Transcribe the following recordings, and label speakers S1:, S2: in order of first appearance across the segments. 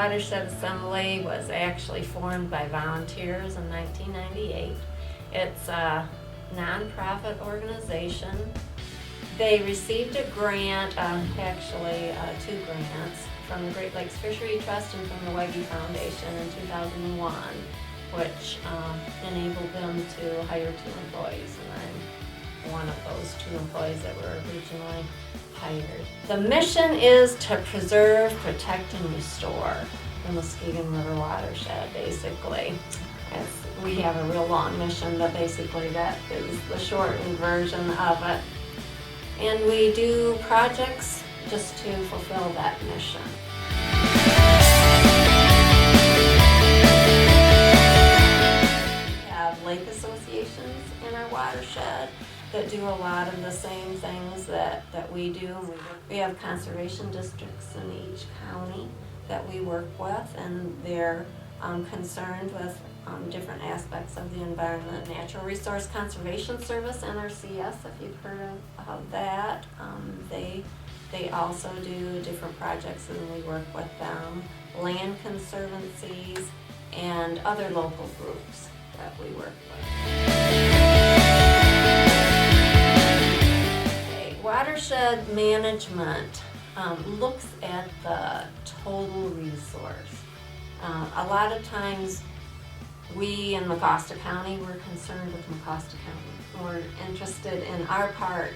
S1: Watershed Assembly was actually formed by volunteers in 1998. It's a nonprofit organization. They received a grant, actually 2 grants, from the Great Lakes Fishery Trust and from the Wegge Foundation in 2001, which enabled them to hire 2 employees, and I'm one of those 2 employees that were originally hired. The mission is to preserve, protect, and restore the Muskegon River watershed, basically. We have a real long mission, but basically that is the shortened version of it. And we do projects just to fulfill that mission. We have lake associations in our watershed that do a lot of the same things that we do. We have conservation districts in each county that we work with, and they're concerned with different aspects of the environment. Natural Resource Conservation Service, NRCS, if you've heard of that. They also do different projects and we work with them. Land conservancies and other local groups that we work with. Okay, watershed management looks at the total resource. A lot of times we in Mecosta County, we're concerned with Mecosta County. We're interested in our part.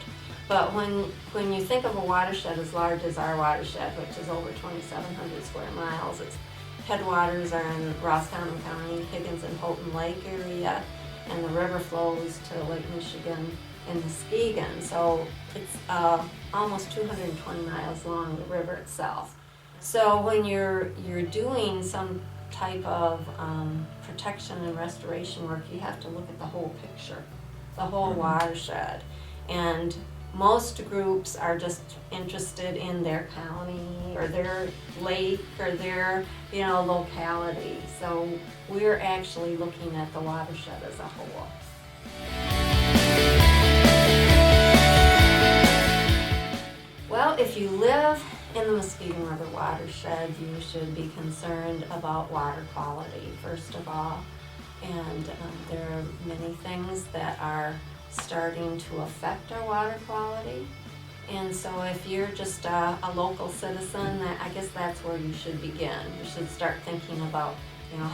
S1: But when you think of a watershed as large as our watershed, which is over 2,700 square miles, its headwaters are in Roscommon County, Higgins and Houghton Lake area, and the river flows to Lake Michigan in Muskegon. So it's almost 220 miles long, the river itself. So when you're doing some type of protection and restoration work, you have to look at the whole picture, the whole watershed. And most groups are just interested in their county or their lake or their locality. So we're actually looking at the watershed as a whole. Well, if you live in the Muskegon River watershed, you should be concerned about water quality, first of all. And there are many things that are starting to affect our water quality. And so if you're just a local citizen, I guess that's where you should begin. You should start thinking about,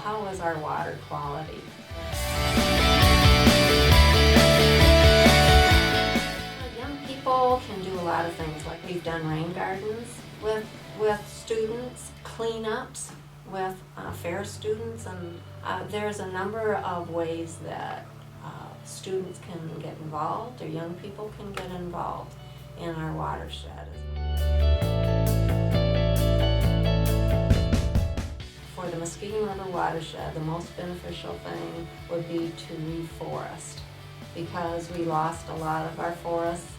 S1: how is our water quality? Young people can do a lot of things, like we've done rain gardens with students, cleanups with fair students, and there's a number of ways that students can get involved, or young people can get involved in our watershed. For the Muskegon River watershed, the most beneficial thing would be to reforest, because we lost a lot of our forests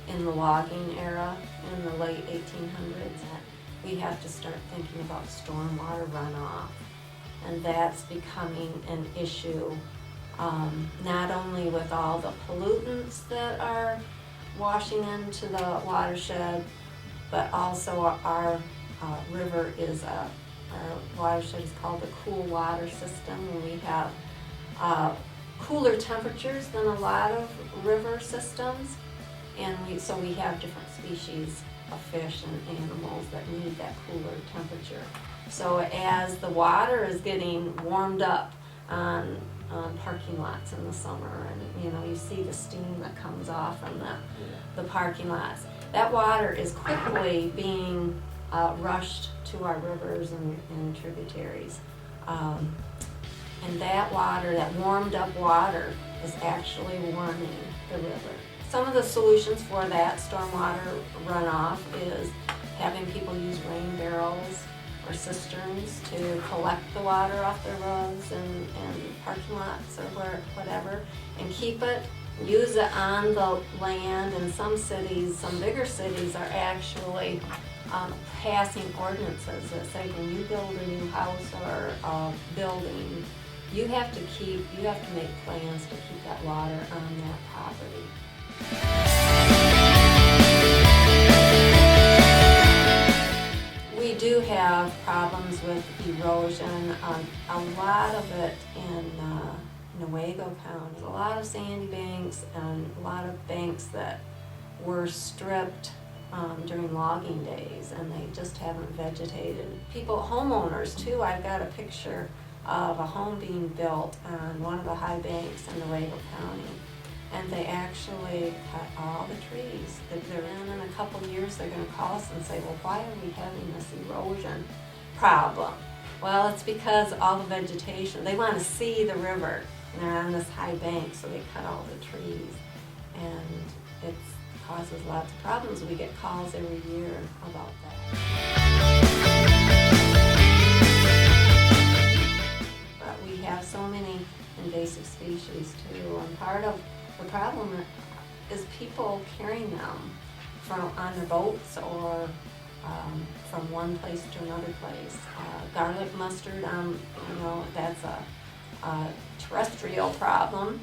S1: in the logging era in the late 1800s. We have to start thinking about stormwater runoff, and that's becoming an issue, not only with all the pollutants that are washing into the watershed, but also our river is our watershed is called the cool water system, and we have cooler temperatures than a lot of river systems, and so we have different species of fish and animals that need that cooler temperature. So as the water is getting warmed up on parking lots in the summer, and you see the steam that comes off from the parking lots, that water is quickly being rushed to our rivers and tributaries. And that water, that warmed up water, is actually warming the river. Some of the solutions for that stormwater runoff is having people use rain barrels or cisterns to collect the water off their roads and parking lots or whatever, and keep it, use it on the land. And some cities, some bigger cities, are actually passing ordinances that say when you build a new house or a building, you have to make plans to keep that water on that property. We do have problems with erosion, a lot of it in Newaygo County. A lot of sandy banks and a lot of banks that were stripped during logging days, and they just haven't vegetated. Homeowners too, I've got a picture of a home being built on one of the high banks in Newaygo County, and they actually cut all the trees. They're in a couple of years, they're going to call us and say, well, why are we having this erosion problem? Well, it's because all the vegetation, they want to see the river, and they're on this high bank, so they cut all the trees, and it causes lots of problems. We get calls every year about that. But we have so many invasive species too, and part of the problem is people carrying them on their boats or from one place to another place. Garlic mustard, that's a terrestrial problem,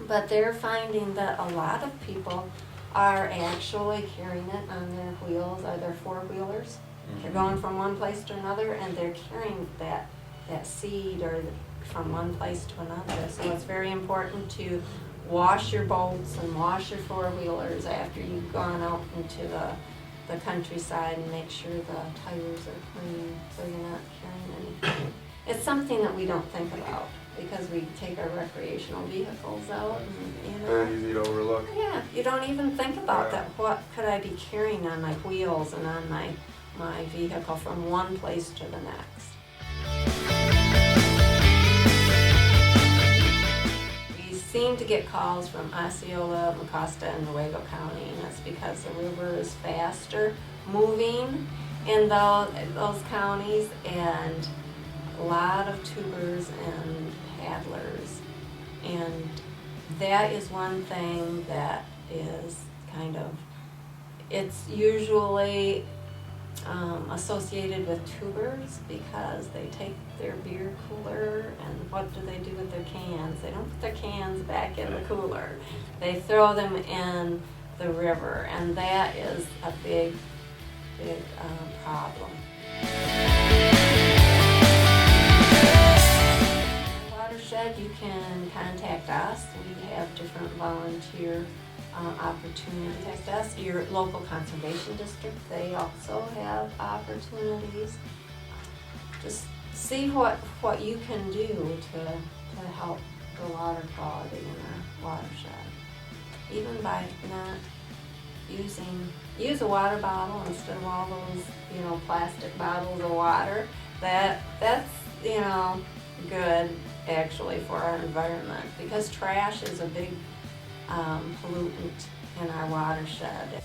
S1: but they're finding that a lot of people are actually carrying it on their wheels or their four-wheelers. They're going from one place to another, and they're carrying that seed from one place to another. So it's very important to wash your boats and wash your four-wheelers after you've gone out into the countryside, and make sure the tires are clean so you're not carrying anything. It's something that we don't think about because we take our recreational vehicles out and,
S2: Very easy to overlook.
S1: Yeah, you don't even think about that. What could I be carrying on my wheels and on my vehicle from one place to the next? We seem to get calls from Osceola, Mecosta, and Newaygo County, and that's because the river is faster moving in those counties, and a lot of tubers and paddlers, and that is one thing that is it's usually associated with tubers because they take their beer cooler, and what do they do with their cans? They don't put their cans back in the cooler. They throw them in the river, and that is a big problem. Watershed, you can contact us. We have different volunteer opportunities. Contact us. Your local conservation district, they also have opportunities. Just see what you can do to help the water quality in our watershed. Even by not use a water bottle instead of all those plastic bottles of water. That's good actually for our environment, because trash is a big pollutant in our watershed.